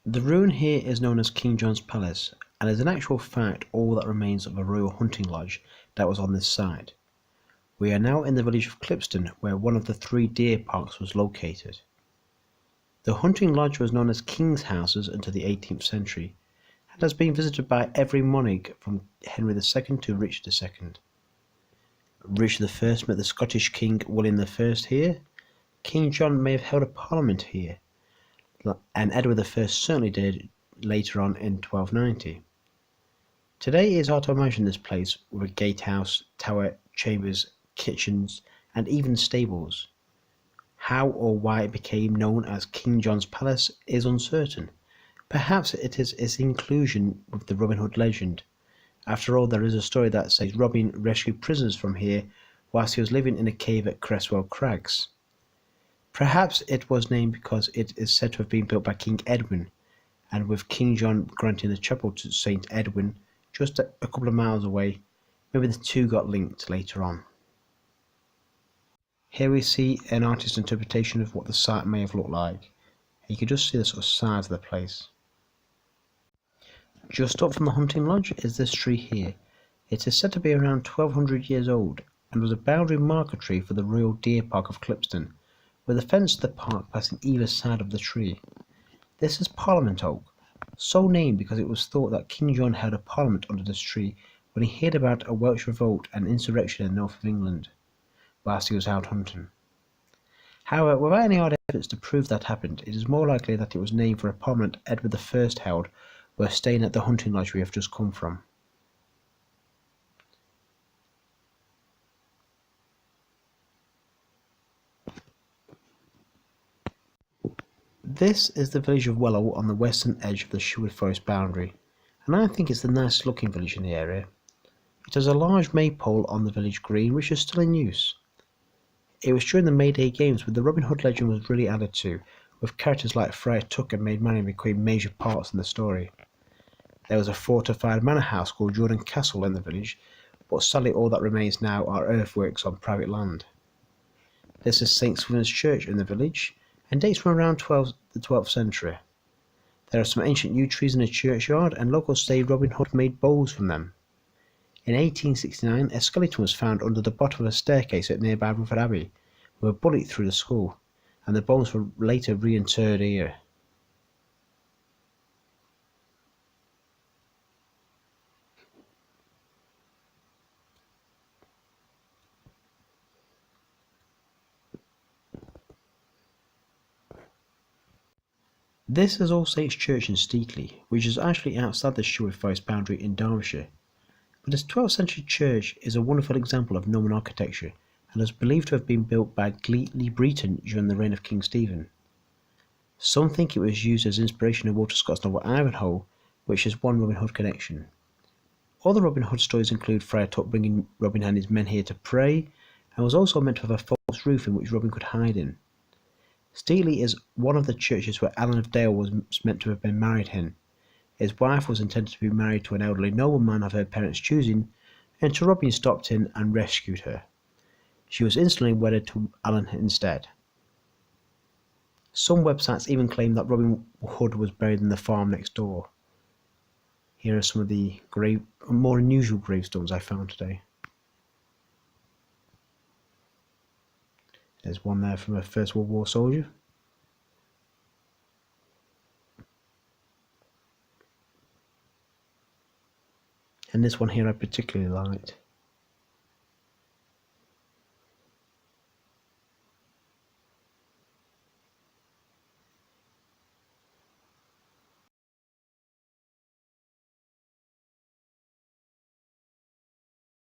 The ruin here is known as King John's Palace, and is in actual fact all that remains of a royal hunting lodge that was on this site. We are now in the village of Clipston, where one of the 3 deer parks was located. The hunting lodge was known as King's Houses until the 18th century, and has been visited by every monarch from Henry II to Richard II. Richard I met the Scottish King William I here. King John may have held a parliament here, and Edward I certainly did later on in 1290. Today it is hard to imagine this place with a gatehouse, tower, chambers, kitchens, and even stables. How or why it became known as King John's Palace is uncertain. Perhaps it is its inclusion with the Robin Hood legend. After all, there is a story that says Robin rescued prisoners from here whilst he was living in a cave at Cresswell Crags. Perhaps it was named because it is said to have been built by King Edwin, and with King John granting the chapel to St Edwin just a couple of miles away, maybe the two got linked later on. Here we see an artist's interpretation of what the site may have looked like. You can just see the sort of size of the place. Just up from the hunting lodge is this tree here. It is said to be around 1200 years old, and was a boundary marker tree for the Royal Deer Park of Clipston, with a fence to the park passing either side of the tree. This is Parliament Oak, so named because it was thought that King John held a parliament under this tree when he heard about a Welsh revolt and insurrection in the north of England, whilst he was out hunting. However, without any hard evidence to prove that happened, it is more likely that it was named for a parliament Edward I held while staying at the hunting lodge we have just come from. This is the village of Wellow on the western edge of the Sherwood Forest boundary, and I think it's the nicest looking village in the area. It has a large maypole on the village green which is still in use. It was during the May Day games when the Robin Hood legend was really added to, with characters like Friar Tuck and Maid Marian becoming major parts in the story. There was a fortified manor house called Jordan Castle in the village, but sadly all that remains now are earthworks on private land. This is St Swithin's Church in the village, and dates from around the 12th century. There are some ancient yew trees in the churchyard, and locals say Robin Hood made bows from them. In 1869, a skeleton was found under the bottom of a staircase at nearby Rutherford Abbey, with a bullet through the skull, and the bones were later reinterred here. This is All Saints Church in Steatley, which is actually outside the Sherwood Forest boundary in Derbyshire. But this 12th century church is a wonderful example of Norman architecture, and is believed to have been built by Lee Breton during the reign of King Stephen. Some think it was used as inspiration in Walter Scott's novel Ivanhoe, which has one Robin Hood connection. Other Robin Hood stories include Friar Tuck bringing Robin and his men here to pray, and was also meant to have a false roof in which Robin could hide in. Steatley is one of the churches where Alan of Dale was meant to have been married in. His wife was intended to be married to an elderly nobleman of her parents' choosing, until Robin stopped in and rescued her. She was instantly wedded to Alan instead. Some websites even claim that Robin Hood was buried in the farm next door. Here are some of the more unusual gravestones I found today. There's one there from a First World War soldier. And this one here I particularly liked.